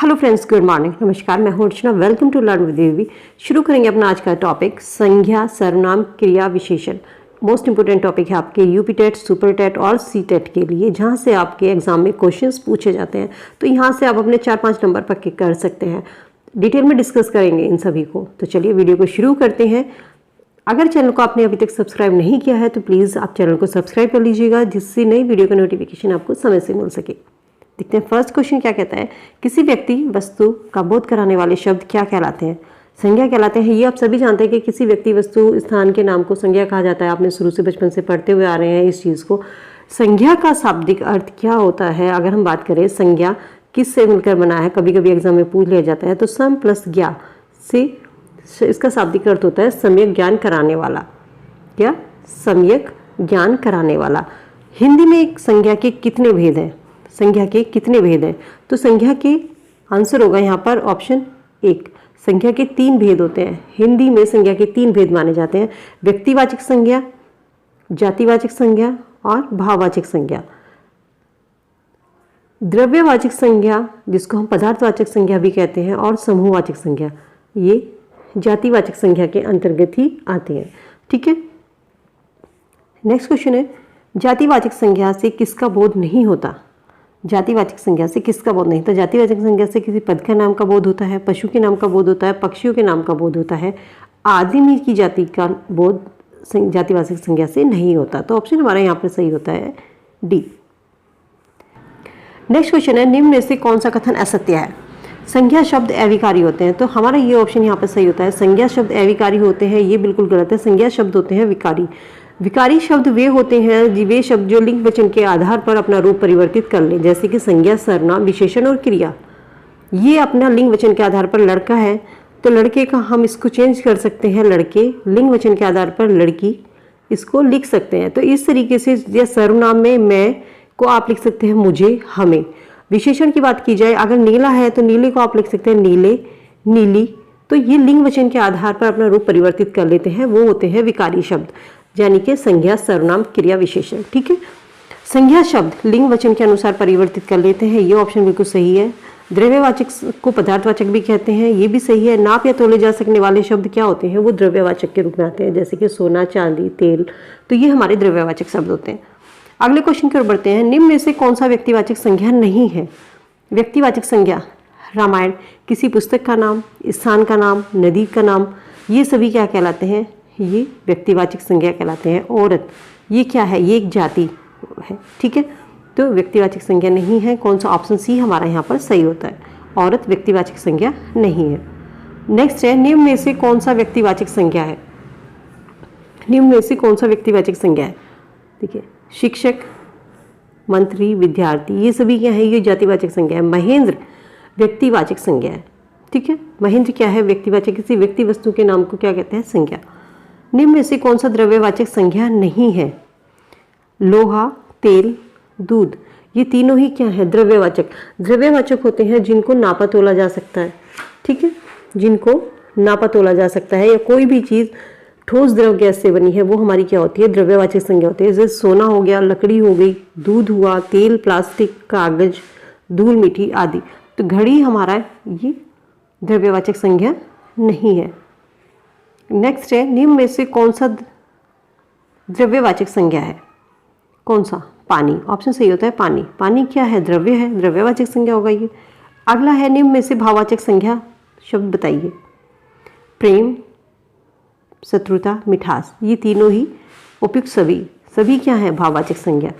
Hello friends, good morning, नमस्कार। मैं हूं अर्चना। वेलकम टू लर्न विद देवी। शुरू करेंगे अपना आज का टॉपिक संज्ञा, सर्वनाम, क्रिया, विशेषण। मोस्ट इंपोर्टेंट टॉपिक है आपके यूपी टेट, सुपर टेट और सी टेट के लिए, जहां से आपके एग्जाम में क्वेश्चंस पूछे जाते हैं। तो यहां से आप अपने 4-5 नंबर पक्के कर सकते हैं। डिटेल में डिस्कस करेंगे इन सभी को। तो चलिए वीडियो को शुरू करते हैं। अगर चैनल को आपने अभी तक सब्सक्राइब नहीं किया है तो प्लीज़ आप चैनल को सब्सक्राइब कर लीजिएगा, जिससे नई वीडियो का नोटिफिकेशन आपको समय से मिल सके। देखते हैं फर्स्ट क्वेश्चन क्या कहता है। किसी व्यक्ति वस्तु का बोध कराने वाले शब्द क्या कहलाते हैं? संज्ञा कहलाते हैं। ये आप सभी जानते हैं कि किसी व्यक्ति, वस्तु, स्थान के नाम को संज्ञा कहा जाता है। आपने शुरू से बचपन से पढ़ते हुए आ रहे हैं इस चीज़ को। संज्ञा का शाब्दिक अर्थ क्या होता है? अगर हम बात करें संज्ञा किससे मिलकर बना है, कभी कभी एग्जाम में पूछ लिया जाता है, तो सम प्लस ज्ञा से इसका शाब्दिक अर्थ होता है सम्यक ज्ञान कराने वाला। क्या? सम्यक ज्ञान कराने वाला। हिंदी में एक संज्ञा के कितने भेद हैं? संज्ञा के कितने भेद हैं? तो संज्ञा के आंसर होगा यहाँ पर ऑप्शन 1। संज्ञा के 3 भेद होते हैं। हिंदी में संज्ञा के 3 भेद माने जाते हैं: व्यक्तिवाचक संज्ञा, जातिवाचक संज्ञा और भाववाचक संज्ञा। द्रव्यवाचक संज्ञा, जिसको हम पदार्थवाचक संज्ञा भी कहते हैं, और समूहवाचक संज्ञा, ये जातिवाचक संज्ञा के अंतर्गत ही आते हैं। ठीक है। नेक्स्ट क्वेश्चन है, जातिवाचक संज्ञा से किसका बोध नहीं होता? जातिवाचक संज्ञा से किसका बोध नहीं होता? जातिवाचक संज्ञा से किसी पद के नाम का बोध होता है, पशु के नाम का बोध होता है, पक्षियों के नाम का बोध होता है। आदमी की जाति का बोध जातिवाचक संज्ञा से नहीं होता। तो ऑप्शन हमारा यहाँ पर सही होता है डी। नेक्स्ट क्वेश्चन है, निम्न में से कौन सा कथन असत्य है? संज्ञा शब्द अविकारी होते हैं। तो हमारा ये ऑप्शन यहाँ पर सही होता है। संज्ञा शब्द अविकारी होते हैं, ये बिल्कुल गलत है। संज्ञा शब्द होते हैं विकारी। विकारी शब्द वे होते हैं वे शब्द जो लिंग वचन के आधार पर अपना रूप परिवर्तित कर ले, जैसे कि संज्ञा, सर्वनाम, विशेषण और क्रिया। ये अपना लिंग वचन के आधार पर लड़का है तो लड़के का हम इसको चेंज कर सकते हैं लड़के। लिंग वचन के आधार पर लड़की, इसको लिख सकते हैं। तो इस तरीके से या सर्वनाम में मैं को आप लिख सकते हैं मुझे, हमें। विशेषण की बात की जाए, अगर नीला है तो नीले को आप लिख सकते हैं नीले, नीली। तो ये लिंग वचन के आधार पर अपना रूप परिवर्तित कर लेते हैं, वो होते हैं विकारी शब्द, यानी कि संज्ञा, सर्वनाम, क्रिया, विशेषण। ठीक है। संज्ञा शब्द लिंग वचन के अनुसार परिवर्तित कर लेते हैं, ये ऑप्शन बिल्कुल सही है। द्रव्यवाचक को पदार्थवाचक भी कहते हैं, ये भी सही है। नाप या तोले जा सकने वाले शब्द क्या होते हैं? वो द्रव्यवाचक के रूप में आते हैं, जैसे कि सोना, चांदी, तेल। तो ये हमारे द्रव्यवाचक शब्द होते हैं। अगले क्वेश्चन की ओर बढ़ते हैं। निम्न में से कौन सा व्यक्तिवाचक संज्ञा नहीं है? व्यक्तिवाचक संज्ञा, रामायण, किसी पुस्तक का नाम, स्थान का नाम, नदी का नाम, ये सभी क्या कहलाते हैं? ये व्यक्तिवाचक संज्ञा कहलाते हैं। औरत, ये क्या है? ये एक जाति है। ठीक है। तो व्यक्तिवाचक संज्ञा नहीं है। कौन सा? ऑप्शन सी हमारा यहाँ पर सही होता है। औरत व्यक्तिवाचक संज्ञा नहीं है। नेक्स्ट है, निम्न में से कौन सा व्यक्तिवाचक संज्ञा है? निम्न में से कौन सा व्यक्तिवाचक संज्ञा है? ठीक है। शिक्षक, मंत्री, विद्यार्थी, ये सभी क्या है? ये जातिवाचक संज्ञा है। महेंद्र व्यक्तिवाचक संज्ञा है। ठीक है। महेंद्र क्या है? व्यक्तिवाचक। किसी व्यक्ति, वस्तु के नाम को क्या कहते हैं? संज्ञा। निम्न में से कौन सा द्रव्यवाचक संज्ञा नहीं है? लोहा, तेल, दूध, ये तीनों ही क्या है? द्रव्यवाचक। द्रव्यवाचक होते हैं जिनको नापा तोला जा सकता है। ठीक है। जिनको नापा तोला जा सकता है, या कोई भी चीज़ ठोस द्रव गैस से बनी है, वो हमारी क्या होती है? द्रव्यवाचक संज्ञा होती है। जैसे सोना हो गया, लकड़ी हो गई, दूध हुआ, तेल, प्लास्टिक, कागज, धूल मिट्टी आदि। तो घड़ी हमारा ये द्रव्यवाचक संज्ञा नहीं है। नेक्स्ट है, निम्न में से कौन सा द्रव्यवाचक संज्ञा है? कौन सा? पानी। ऑप्शन सही होता है पानी। पानी क्या है? द्रव्य है, द्रव्यवाचक संज्ञा होगा ये। अगला है, निम्न में से भाववाचक संज्ञा शब्द बताइए। प्रेम, शत्रुता, मिठास, ये तीनों ही उपयुक्त सभी क्या है? भाववाचक संज्ञा।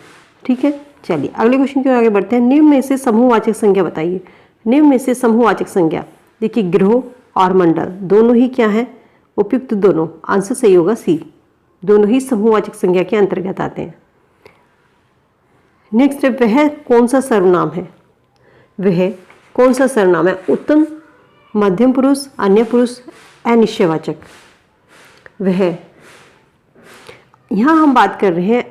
ठीक है। चलिए अगले क्वेश्चन की ओर आगे बढ़ते हैं। निम्न में से समूहवाचक संज्ञा बताइए। निम्न में से समूहवाचक संज्ञा, देखिए ग्रह और मंडल दोनों ही क्या है? उपयुक्त दोनों। आंसर सही होगा सी। दोनों ही समूहवाचक संज्ञा के अंतर्गत आते हैं। नेक्स्ट है, वह कौन सा सर्वनाम है? वह कौन सा सर्वनाम है? उत्तम, मध्यम पुरुष, अन्य पुरुष, अनिश्चयवाचक। वह, यहाँ हम बात कर रहे हैं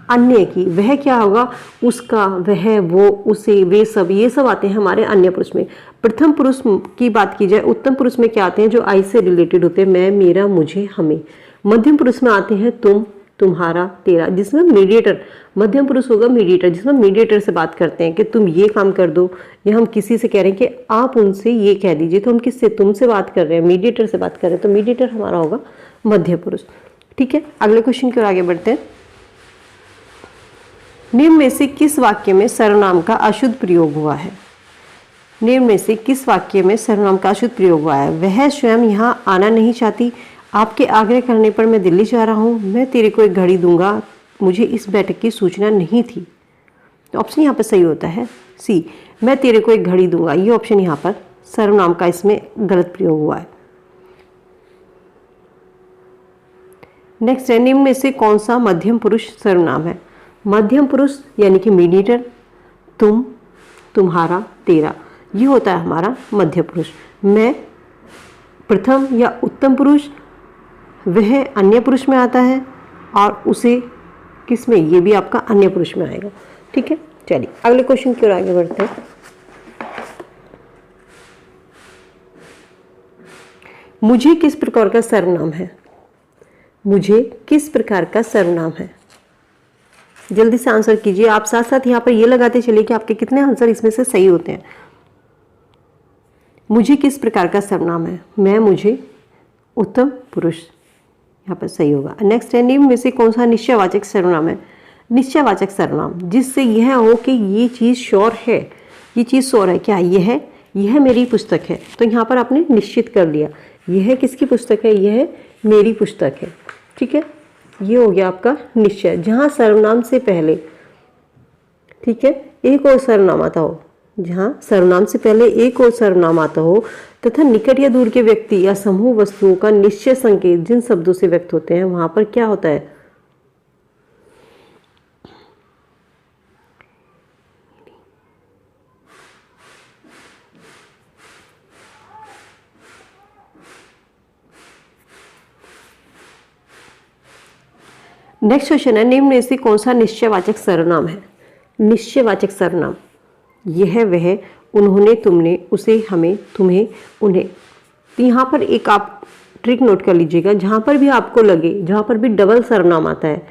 अन्य की। वह क्या होगा? उसका, वह, वो, उसे, वे सब, ये सब आते हैं हमारे अन्य पुरुष में। प्रथम पुरुष की बात की जाए, उत्तम पुरुष में क्या आते हैं? जो आई से रिलेटेड होते हैं, मैं, मेरा, मुझे, हमें। मध्यम पुरुष में आते हैं तुम, तुम्हारा, तेरा, जिसमें मीडिएटर, मध्यम पुरुष होगा मीडिएटर, जिसमें मीडिएटर से बात करते हैं कि तुम ये काम कर दो, या हम किसी से कह रहे हैं कि आप उनसे ये कह दीजिए, तो हम किससे, तुमसे बात कर रहे हैं, मीडिएटर से बात कर रहे हैं, तो मीडिएटर हमारा होगा मध्य पुरुष। ठीक है, अगले क्वेश्चन की ओर आगे बढ़ते हैं। निम्न में से किस वाक्य में सर्वनाम का अशुद्ध प्रयोग हुआ है? निम्न में से किस वाक्य में सर्वनाम का अशुद्ध प्रयोग हुआ है? वह स्वयं यहाँ आना नहीं चाहती, आपके आग्रह करने पर मैं दिल्ली जा रहा हूँ, मैं तेरे को एक घड़ी दूंगा, मुझे इस बैठक की सूचना नहीं थी। तो ऑप्शन यहाँ पर सही होता है सी, मैं तेरे को एक घड़ी दूंगा। ये ऑप्शन यहाँ पर सर्वनाम का इसमें गलत प्रयोग हुआ है। नेक्स्ट है, निम्न में से कौन सा मध्यम पुरुष सर्वनाम है? मध्यम पुरुष यानी कि मीडिएटर, तुम, तुम्हारा, तेरा, ये होता है हमारा मध्य पुरुष। मैं प्रथम या उत्तम पुरुष, वह अन्य पुरुष में आता है, और उसे किस में, ये भी आपका अन्य पुरुष में आएगा। ठीक है, चलिए अगले क्वेश्चन की ओर आगे बढ़ते हैं। मुझे किस प्रकार का सर्वनाम है? मुझे किस प्रकार का सर्वनाम है? जल्दी से आंसर कीजिए। आप साथ साथ यहाँ पर ये लगाते चलिए कि आपके कितने आंसर इसमें से सही होते हैं। मुझे किस प्रकार का सर्वनाम है? मैं, मुझे, उत्तम पुरुष, यहाँ पर सही होगा। नेक्स्ट है, निम्न में से कौन सा निश्चयवाचक सर्वनाम है? निश्चयवाचक सर्वनाम जिससे यह हो कि ये चीज़ श्योर है, ये चीज़ श्योर है। क्या यह मेरी पुस्तक है? तो यहाँ पर आपने निश्चित कर लिया, यह किसकी पुस्तक है? यह मेरी पुस्तक है। ठीक है, ये हो गया आपका निश्चय, जहाँ सर्वनाम से पहले, ठीक है, एक और सर्वनाम आता हो, जहाँ सर्वनाम से पहले एक और सर्वनाम आता हो, तथा निकट या दूर के व्यक्ति या समूह वस्तुओं का निश्चय संकेत जिन शब्दों से व्यक्त होते हैं, वहां पर क्या होता है? नेक्स्ट क्वेश्चन है, निम्न में से कौन सा निश्चयवाचक सर्वनाम है? निश्चयवाचक सर्वनाम, यह, वह, उन्होंने, तुमने, उसे, हमें, तुम्हें, उन्हें। तो यहाँ पर एक आप ट्रिक नोट कर लीजिएगा, जहाँ पर भी आपको लगे, जहाँ पर भी डबल सर्वनाम आता है,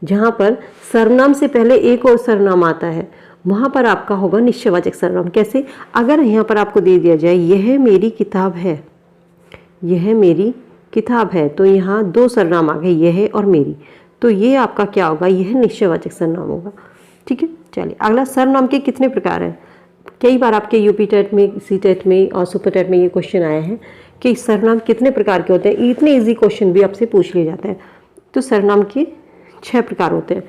जहाँ पर सर्वनाम से पहले एक और सर्वनाम आता है, वहाँ पर आपका होगा निश्चयवाचक सर्वनाम। कैसे? अगर यहाँ पर आपको दे दिया जाए यह मेरी किताब है, यह मेरी किताब है, तो यहाँ दो सर्वनाम आ गए, यह और मेरी, तो ये आपका क्या होगा? यह निश्चयवाचक सर्वनाम होगा। ठीक है, चलिए अगला, सर्वनाम के कितने प्रकार हैं? कई बार आपके यूपी टेट में, सी टेट में और सुपर टेट में ये क्वेश्चन आए हैं कि सर्वनाम कितने प्रकार के होते हैं। इतने इजी क्वेश्चन भी आपसे पूछ लिए जाते हैं। तो सर्वनाम के 6 प्रकार होते हैं।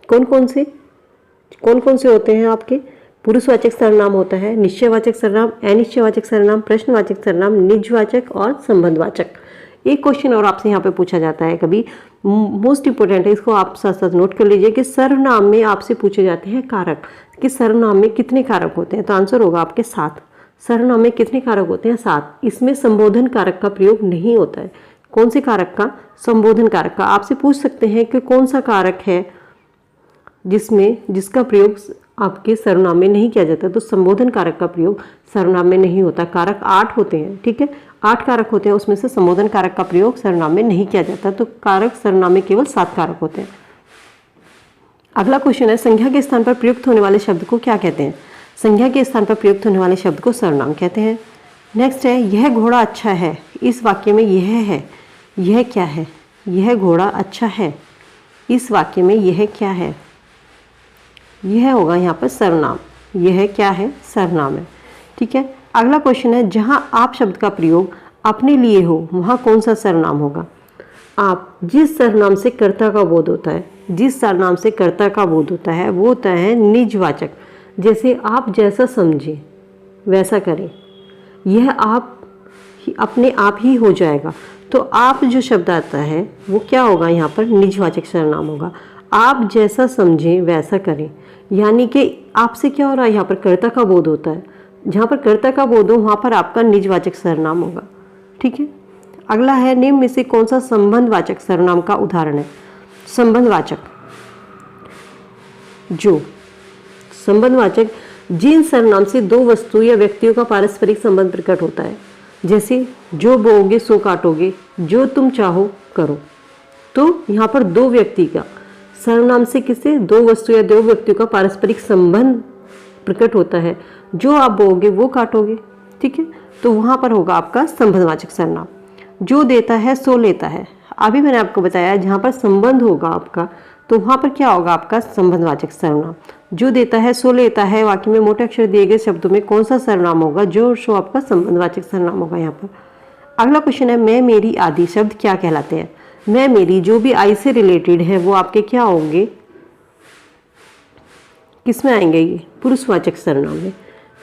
कौन कौन से होते हैं आपके? पुरुषवाचक सर्वनाम होता है, निश्चयवाचक सर्वनाम, अनिश्चयवाचक सर्वनाम, प्रश्नवाचक सर्वनाम, निजवाचक और संबंधवाचक। एक क्वेश्चन और आपसे यहाँ पे पूछा जाता है कभी, मोस्ट इंपोर्टेंट है, इसको आप साथ साथ नोट कर लीजिए कि सर्वनाम में आपसे पूछे जाते हैं कारक, कि सर्वनाम में कितने कारक होते हैं। तो आंसर होगा आपके 7। सर्वनाम में कितने कारक होते हैं? 7। इसमें संबोधन कारक का प्रयोग नहीं होता है। कौन से कारक का? संबोधन कारक का। आपसे पूछ सकते हैं कि कौन सा कारक है जिसका प्रयोग आपके सर्वनाम में नहीं किया जाता, तो संबोधन कारक का प्रयोग सर्वनाम में नहीं होता। कारक 8 होते हैं, ठीक है, 8 कारक होते हैं, उसमें से संबोधन कारक का प्रयोग सर्वनाम में नहीं किया जाता। तो कारक सर्वनाम में केवल 7 कारक होते हैं। अगला क्वेश्चन है, संज्ञा के स्थान पर प्रयुक्त होने वाले शब्द को क्या कहते हैं? संज्ञा के स्थान पर प्रयुक्त होने वाले शब्द को सर्वनाम कहते हैं। नेक्स्ट है, यह घोड़ा अच्छा है। इस वाक्य में यह है, यह क्या है? यह घोड़ा अच्छा है। इस वाक्य में यह क्या है? यह होगा यहाँ पर सर्वनाम। यह क्या है? सर्वनाम है। ठीक है, अगला क्वेश्चन है, जहाँ आप शब्द का प्रयोग अपने लिए हो वहाँ कौन सा सर्वनाम होगा? आप, जिस सर्वनाम से कर्ता का बोध होता है, जिस सर्वनाम से कर्ता का बोध होता है वो होता है निजवाचक। जैसे आप जैसा समझें वैसा करें, यह आप अपने आप ही हो जाएगा। तो आप जो शब्द आता है वो क्या होगा? यहाँ पर निजवाचक सर्वनाम होगा। आप जैसा समझें वैसा करें, यानी कि आपसे क्या हो रहा है? यहाँ पर कर्ता का बोध होता है। जहाँ पर कर्ता का बोध हो वहाँ पर आपका निजवाचक सर्वनाम होगा। ठीक है, अगला है, निम्न में से कौन सा संबंधवाचक सर्वनाम का उदाहरण है? संबंधवाचक, जो संबंधवाचक जिन सर्वनाम से दो वस्तु या व्यक्तियों का पारस्परिक संबंध प्रकट होता है, जैसे जो बोओगे सो काटोगे, जो तुम चाहो करो। तो यहाँ पर दो व्यक्ति का, सर्वनाम से किससे, दो वस्तु या दो व्यक्तियों का पारस्परिक संबंध प्रकट होता है। जो आप बोओगे वो काटोगे, ठीक है। तो वहाँ पर होगा आपका संबंधवाचक सर्वनाम। जो देता है सो लेता है, अभी मैंने आपको बताया जहाँ पर संबंध होगा आपका तो वहाँ पर क्या होगा आपका संबंधवाचक सर्वनाम। जो देता है सो लेता है वाक्य में मोटे अक्षर दिए गए शब्दों में कौन सा सर्वनाम होगा, जो सो आपका संबंधवाचक सर्वनाम होगा यहाँ पर। अगला क्वेश्चन है मैं मेरी आदि शब्द क्या कहलाते हैं। मैं मेरी जो भी आई से रिलेटेड है वो आपके क्या होंगे, किस में आएंगे, ये पुरुषवाचक सर्वनाम में,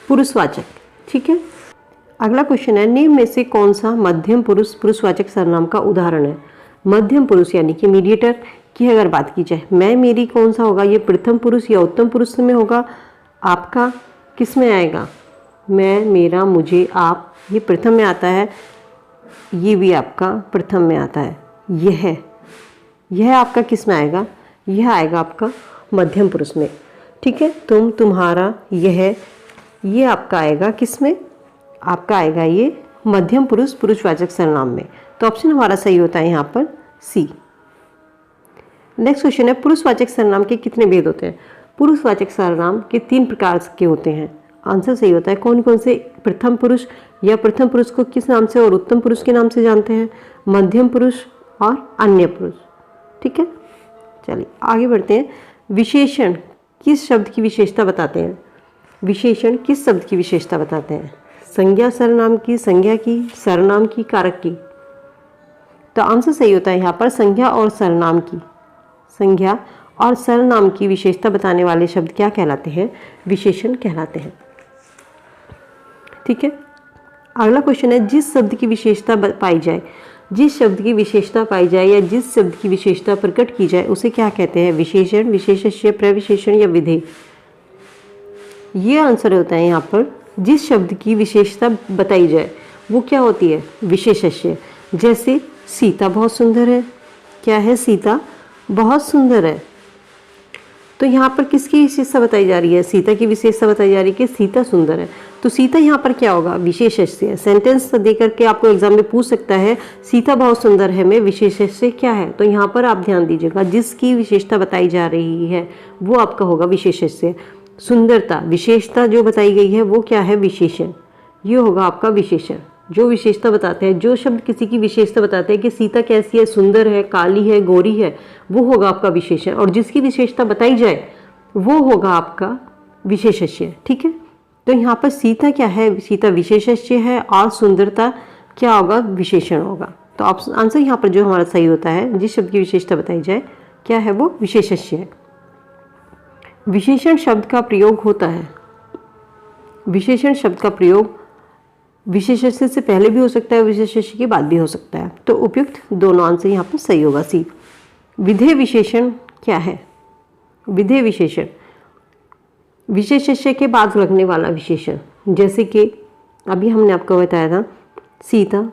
पुरुषवाचक, ठीक है। अगला क्वेश्चन है निम्न में से कौन सा मध्यम पुरुष पुरुषवाचक सर्वनाम का उदाहरण है। मध्यम पुरुष यानी कि मीडिएटर की अगर बात की जाए, मैं मेरी कौन सा होगा, ये प्रथम पुरुष या उत्तम पुरुष में होगा, आपका किस में आएगा, मैं मेरा मुझे आप, ये प्रथम में आता है, ये भी आपका प्रथम में आता है। यह आपका किस में आएगा, यह आएगा आपका मध्यम पुरुष में, ठीक है। तुम तुम्हारा ये आपका आएगा किस में, आपका आएगा ये मध्यम पुरुष पुरुषवाचक सर्वनाम में। तो ऑप्शन हमारा सही होता है यहाँ पर सी। नेक्स्ट क्वेश्चन है पुरुषवाचक सर्वनाम के कितने भेद होते हैं। पुरुषवाचक सर्वनाम के 3 प्रकार के होते हैं। आंसर सही होता है कौन कौन से, प्रथम पुरुष या प्रथम पुरुष को किस नाम से और उत्तम पुरुष के नाम से जानते हैं, मध्यम पुरुष और अन्य पुरुष, ठीक है। चलिए आगे बढ़ते हैं। विशेषण किस शब्द की विशेषता बताते हैं। विशेषण किस शब्द की विशेषता बताते हैं, संज्ञा सर्वनाम की, संज्ञा की, सर्वनाम की, कारक की। तो आंसर सही होता है यहाँ पर संज्ञा और सर्वनाम की। संज्ञा और सर्वनाम की विशेषता बताने वाले शब्द क्या कहलाते हैं, विशेषण कहलाते हैं, ठीक है। अगला क्वेश्चन है जिस शब्द की विशेषता पाई जाए, जिस शब्द की विशेषता पाई जाए या जिस शब्द की विशेषता प्रकट की जाए उसे क्या कहते हैं, विशेषण, विशेष्य, प्रविशेषण या विधेय। ये आंसर होता है यहाँ पर जिस शब्द की विशेषता बताई जाए वो क्या होती है, विशेष्य। जैसे सीता बहुत सुंदर है, क्या है, सीता बहुत सुंदर है। तो यहाँ पर किसकी विशेषता बताई जा रही है, सीता की विशेषता बताई जा रही है कि सीता सुंदर है। तो सीता यहाँ पर क्या होगा, विशेष्य। सेंटेंस दे करके आपको एग्जाम में पूछ सकता है सीता बहुत सुंदर है में विशेष्य क्या है। तो यहाँ पर आप ध्यान दीजिएगा जिसकी विशेषता बताई जा रही है वो आपका होगा विशेष्य। सुंदरता, विशेषता जो बताई गई है वो क्या है, विशेषण। ये होगा आपका विशेषण। जो विशेषता बताते हैं, जो शब्द किसी की विशेषता बताते हैं कि सीता कैसी है, सुंदर है, काली है, गोरी है, वो होगा आपका विशेषण। और जिसकी विशेषता बताई जाए वो होगा आपका विशेष्य, ठीक है। तो यहाँ पर सीता क्या है, सीता विशेष्य है और सुंदरता क्या होगा, विशेषण होगा। तो आंसर यहाँ पर जो हमारा सही होता है, जिस शब्द की विशेषता बताई जाए क्या है वो विशेष्य है। विशेषण शब्द का प्रयोग होता है, विशेषण शब्द का प्रयोग विशेष्य से पहले भी हो सकता है, विशेष्य के बाद भी हो सकता है। तो उपयुक्त दोनों आंसर यहाँ पर सही होगा सी। विधेय विशेषण क्या है, विधेय विशेषण विशेष्य के बाद लगने वाला विशेषण। जैसे कि अभी हमने आपको बताया था सीता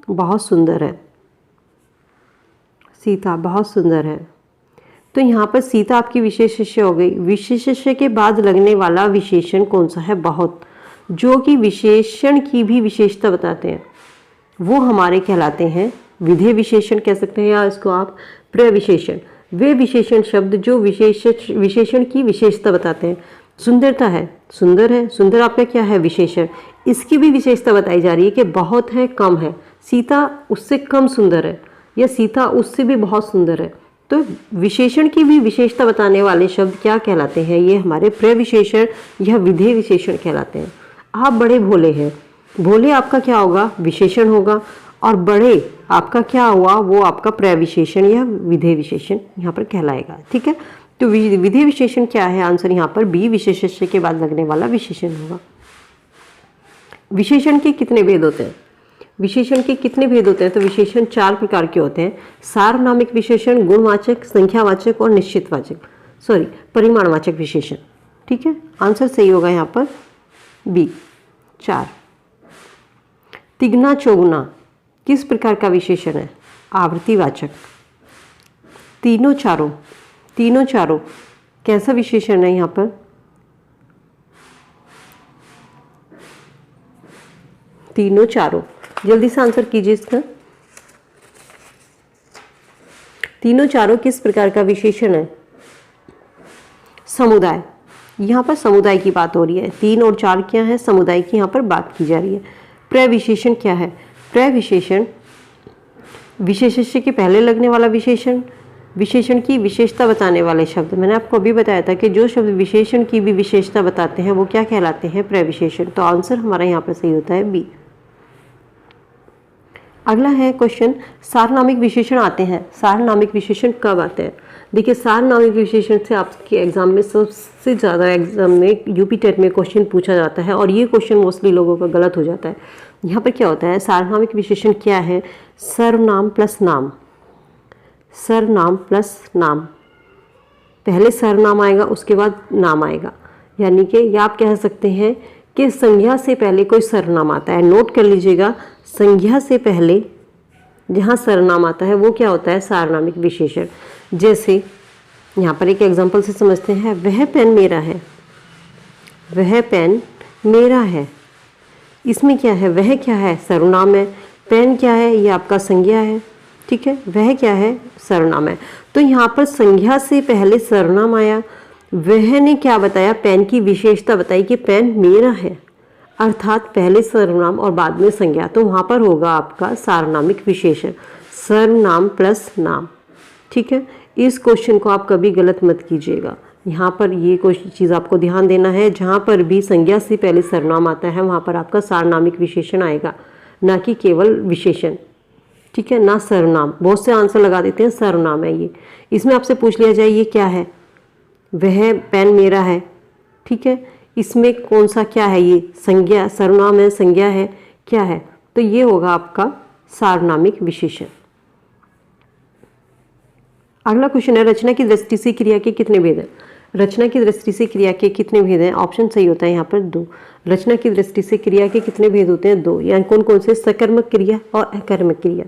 बहुत सुंदर है, सीता बहुत सुंदर है। तो यहाँ पर सीता आपकी विशेष्य हो गई। विशेष्य के बाद लगने वाला विशेषण कौन सा है, बहुत, जो कि विशेषण की भी विशेषता बताते हैं वो हमारे कहलाते हैं विधेय विशेषण कह सकते हैं, या इसको आप प्रविशेषण। वे विशेषण शब्द जो विशेषण की विशेषता बताते हैं। सुंदरता है, सुंदर है, सुंदर आपका क्या है, विशेषण। इसकी भी विशेषता बताई जा रही है कि बहुत है, कम है, सीता उससे कम सुंदर है या सीता उससे भी बहुत सुंदर है। तो विशेषण की भी विशेषता बताने वाले शब्द क्या कहलाते हैं, ये हमारे प्रविशेषण या विधेय विशेषण कहलाते हैं। आप बड़े भोले हैं, भोले आपका क्या होगा, विशेषण होगा, और बड़े आपका क्या हुआ, वो आपका प्रविशेषण या विधेय विशेषण यहाँ पर कहलाएगा, ठीक है। तो विधेय विशेषण क्या है, आंसर यहाँ पर बी, विशेष्य के बाद लगने वाला विशेषण होगा। विशेषण के कितने भेद होते हैं, विशेषण के कितने भेद होते हैं, तो विशेषण 4 प्रकार के होते हैं। सार्वनामिक विशेषण, गुणवाचक, संख्यावाचक और निश्चितवाचक, परिमाणवाचक विशेषण, ठीक है। आंसर सही होगा यहाँ पर बी 4। तिगना चौगुना किस प्रकार का विशेषण है, आवृत्तिवाचक। तीनों चारों कैसा विशेषण है यहाँ पर, तीनों चारों। जल्दी से आंसर कीजिए इसका। तीनों चारों किस प्रकार का विशेषण है? समुदाय। यहाँ पर समुदाय की बात हो रही है। 3 और 4 क्या है? समुदाय की यहाँ पर बात की जा रही है। प्रविशेषण क्या है? प्रविशेषण विशेष्य के पहले लगने वाला विशेषण, विशेषण की विशेषता बताने वाले शब्द। मैंने आपको अभी बताया था कि जो शब्द विशेषण की भी विशेषता बताते हैं वो क्या कहलाते हैं? प्रविशेषण। तो आंसर हमारा यहाँ पर सही होता है बी। अगला है क्वेश्चन, सार्वनामिक विशेषण आते हैं। सार्वनामिक विशेषण कब आते हैं? देखिए, सार्वनामिक विशेषण से आपके एग्जाम में सबसे ज़्यादा एग्जाम में यूपी टेट में क्वेश्चन पूछा जाता है और ये क्वेश्चन मोस्टली लोगों का गलत हो जाता है। यहाँ पर क्या होता है? सार्वनामिक विशेषण क्या है? सर्वनाम प्लस नाम। सर्वनाम प्लस नाम, पहले सर्वनाम आएगा उसके बाद नाम आएगा, यानी कि या आप कह सकते हैं कि संज्ञा से पहले कोई सर्वनाम आता है। नोट कर लीजिएगा, संज्ञा से पहले जहाँ सर्वनाम आता है वो क्या होता है? सार्वनामिक विशेषण। जैसे यहाँ पर एक एग्जांपल से समझते हैं, वह पेन मेरा है। वह पेन मेरा है, इसमें क्या है? वह क्या है? सर्वनाम है। पेन क्या है? ये आपका संज्ञा है, ठीक है। वह क्या है? सर्वनाम है। तो यहाँ पर संज्ञा से पहले सर्वनाम आया, वह ने क्या बताया? पेन की विशेषता बताई कि पेन मेरा है, अर्थात पहले सर्वनाम और बाद में संज्ञा। तो वहाँ पर होगा आपका सार्वनामिक विशेषण, सर्वनाम प्लस नाम, ठीक है। इस क्वेश्चन को आप कभी गलत मत कीजिएगा। यहाँ पर ये चीज़ आपको ध्यान देना है, जहाँ पर भी संज्ञा से पहले सर्वनाम आता है वहाँ पर आपका सार्वनामिक विशेषण आएगा, ना कि केवल विशेषण, ठीक है, ना सर्वनाम। बहुत से आंसर लगा देते हैं सर्वनाम है ये। इसमें आपसे पूछ लिया जाए ये क्या है? वह पेन मेरा है, ठीक है। इसमें कौन सा क्या है? ये संज्ञा, सर्वनाम है, संज्ञा है, क्या है? तो ये होगा आपका सार्वनामिक विशेषण। अगला क्वेश्चन है, रचना की दृष्टि से क्रिया के कितने भेद हैं? रचना की दृष्टि से क्रिया के कितने भेद हैं? ऑप्शन सही होता है यहाँ पर 2। रचना की दृष्टि से क्रिया के कितने भेद होते हैं? 2। यानी कौन कौन से? सकर्मक क्रिया और अकर्मक क्रिया।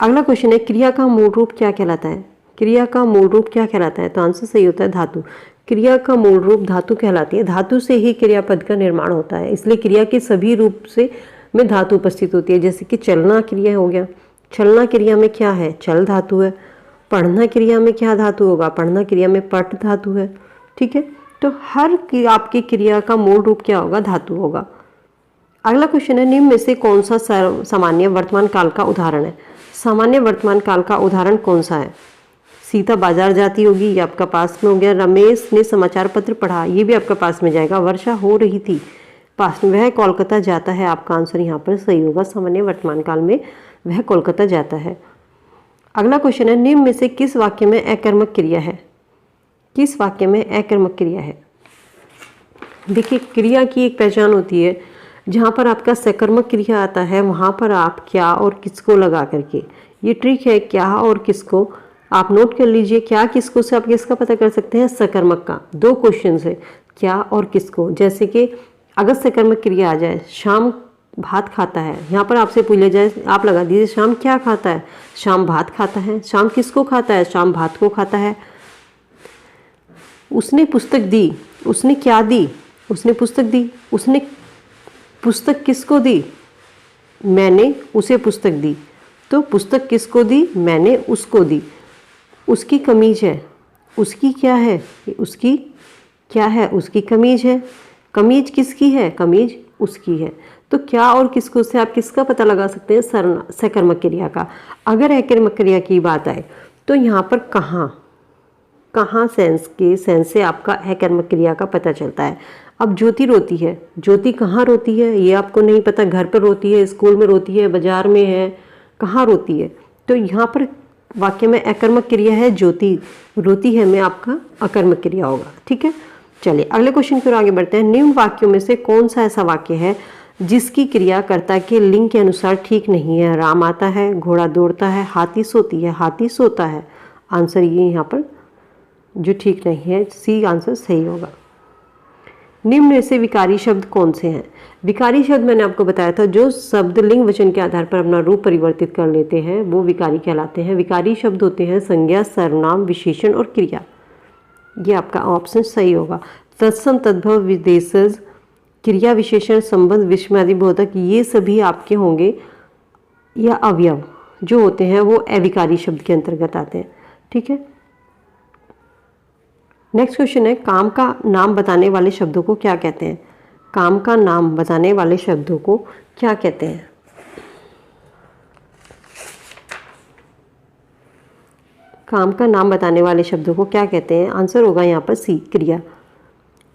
अगला क्वेश्चन है, क्रिया का मूल रूप क्या कहलाता है? क्रिया का मूल रूप क्या कहलाता है? तो आंसर सही होता है धातु। क्रिया का मूल रूप धातु कहलाती है। धातु से ही क्रियापद का निर्माण होता है, इसलिए क्रिया के सभी रूप से में धातु उपस्थित होती है। जैसे कि चलना क्रिया हो गया, चलना क्रिया में क्या है? चल धातु है। पढ़ना क्रिया में क्या धातु होगा? पढ़ना क्रिया में पठ धातु है, ठीक है। तो हर आपकी क्रिया का मूल रूप क्या होगा? धातु होगा। अगला क्वेश्चन है, निम्न में से कौन सा सामान्य वर्तमान काल का उदाहरण है? सामान्य वर्तमान काल का उदाहरण कौन सा है? सीता बाजार जाती होगी, ये आपका पास में हो गया। रमेश ने समाचार पत्र पढ़ा, ये भी आपका पास में जाएगा। वर्षा हो रही थी, पास में। वह कोलकाता जाता है, आपका आंसर यहाँ पर सही होगा। सामान्य वर्तमान काल में वह कोलकाता जाता है। अगला क्वेश्चन है, निम्न में से किस वाक्य में अकर्मक क्रिया है? किस वाक्य में अकर्मक क्रिया है? देखिए, क्रिया की एक पहचान होती है, जहाँ पर आपका सकर्मक क्रिया आता है वहाँ पर आप क्या और किसको लगा करके, ये ट्रिक है, क्या और किसको आप नोट कर लीजिए। क्या किसको से आप किसका पता कर सकते हैं? सकर्मक का। 2 क्वेश्चन है, क्या और किसको। जैसे कि अगर सकर्मक क्रिया आ जाए, शाम भात खाता है, यहाँ पर आपसे पूछ लिया जाए, आप लगा दीजिए शाम क्या खाता है? शाम भात खाता है। शाम किसको खाता है? शाम भात को खाता है। उसने पुस्तक दी, उसने क्या दी? उसने पुस्तक दी। उसने पुस्तक किसको दी? मैंने उसे पुस्तक दी। तो पुस्तक किसको दी? मैंने उसको दी। उसकी कमीज है, उसकी क्या है? उसकी क्या है? उसकी कमीज है। कमीज किसकी है? कमीज उसकी है। तो क्या और किसको से आप किसका पता लगा सकते हैं? सकर्मक क्रिया का। अगर अकर्मक क्रिया की बात आए तो यहाँ पर कहाँ सेंस से आपका अकर्मक क्रिया का पता चलता है। अब ज्योति रोती है, ज्योति कहाँ रोती है ये आपको नहीं पता। घर पर रोती है, स्कूल में रोती है, बाजार में है, कहाँ रोती है? तो यहाँ पर वाक्य में अकर्मक क्रिया है, ज्योति रोती है में आपका अकर्मक क्रिया होगा, ठीक है। चलिए अगले क्वेश्चन की ओर आगे बढ़ते हैं। निम्न वाक्यों में से कौन सा ऐसा वाक्य है जिसकी क्रिया कर्ता के लिंग के अनुसार ठीक नहीं है? राम आता है, घोड़ा दौड़ता है, हाथी सोती है, हाथी सोता है। आंसर ये यहाँ पर जो ठीक नहीं है, सी आंसर सही होगा। निम्न में से विकारी शब्द कौन से हैं? विकारी शब्द मैंने आपको बताया था, जो शब्द लिंग वचन के आधार पर अपना रूप परिवर्तित कर लेते हैं वो विकारी कहलाते हैं। विकारी शब्द होते हैं संज्ञा, सर्वनाम, विशेषण और क्रिया। ये आपका ऑप्शन सही होगा। तत्सम, तद्भव, विदेशज, क्रिया, विशेषण, संबंध, विस्मयादिबोधक, ये सभी आपके होंगे या अवयव, जो होते हैं वो अविकारी शब्द के अंतर्गत आते हैं। ठीक है, नेक्स्ट क्वेश्चन है, काम का नाम बताने वाले शब्दों को क्या कहते हैं? काम का नाम बताने वाले शब्दों को क्या कहते हैं? काम का नाम बताने वाले शब्दों को क्या कहते हैं? आंसर होगा यहाँ पर सी, क्रिया।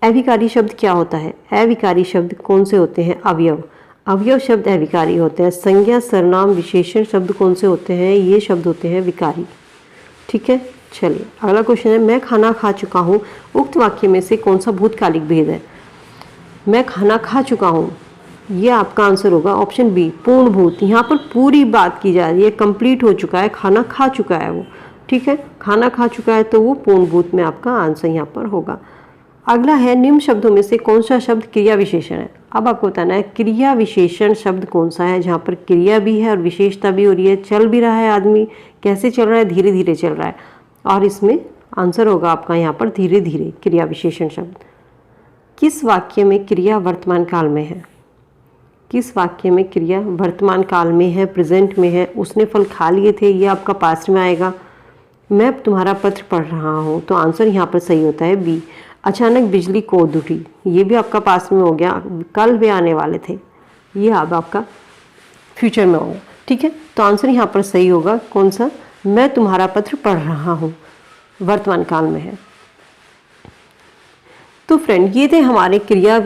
अविकारी शब्द क्या होता है? अविकारी शब्द कौन से होते हैं? अवयव। अवयव शब्द अविकारी होते हैं। संज्ञा, सर्वनाम, विशेषण शब्द कौन से होते हैं? ये शब्द होते हैं विकारी। ठीक है, चलिए अगला क्वेश्चन है, मैं खाना खा चुका हूँ, उक्त वाक्य में से कौन सा भूतकालिक भेद है? मैं खाना खा चुका हूँ, ये आपका आंसर होगा ऑप्शन बी, पूर्ण भूत। यहाँ पर पूरी बात की जा रही है, कंप्लीट हो चुका है, खाना खा चुका है वो। ठीक है, खाना खा चुका है तो वो पूर्ण भूत में आपका आंसर यहाँ पर होगा। अगला है, निम्न शब्दों में से कौन सा शब्द क्रिया विशेषण है? अब आपको बताना है क्रिया विशेषण शब्द कौन सा है जहाँ पर क्रिया भी है और विशेषता भी हो रही है। चल भी रहा है आदमी, कैसे चल रहा है? धीरे धीरे चल रहा है, और इसमें आंसर होगा आपका यहाँ पर धीरे धीरे, क्रिया विशेषण शब्द। किस वाक्य में क्रिया वर्तमान काल में है? किस वाक्य में क्रिया वर्तमान काल में है, प्रेजेंट में है? उसने फल खा लिए थे, ये आपका पास्ट में आएगा। मैं तुम्हारा पत्र पढ़ रहा हूँ, तो आंसर यहाँ पर सही होता है बी। अचानक बिजली कूद उठी, ये भी आपका पास्ट में हो गया, कल वे आने वाले थे, ये अब आपका फ्यूचर में होगा। ठीक है, तो आंसर यहाँ पर सही होगा कौन सा? मैं तुम्हारा पत्र पढ़ रहा हूँ, वर्तमान काल में है। तो फ्रेंड, ये थे हमारे क्रिया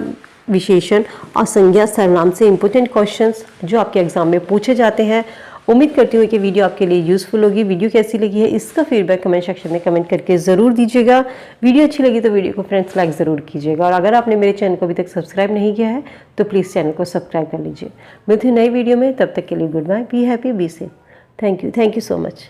विशेषण और संज्ञा सर्वनाम से इंपॉर्टेंट क्वेश्चंस जो आपके एग्जाम में पूछे जाते हैं। उम्मीद करती हूँ कि वीडियो आपके लिए यूज़फुल होगी। वीडियो कैसी लगी है इसका फीडबैक कमेंट सेक्शन में कमेंट करके ज़रूर दीजिएगा। वीडियो अच्छी लगी तो वीडियो को फ्रेंड्स लाइक ज़रूर कीजिएगा, और अगर आपने मेरे चैनल को अभी तक सब्सक्राइब नहीं किया है तो प्लीज़ चैनल को सब्सक्राइब कर लीजिए। मिलते हैं नई वीडियो में, तब तक के लिए good bye, be happy, be safe. Thank you so much.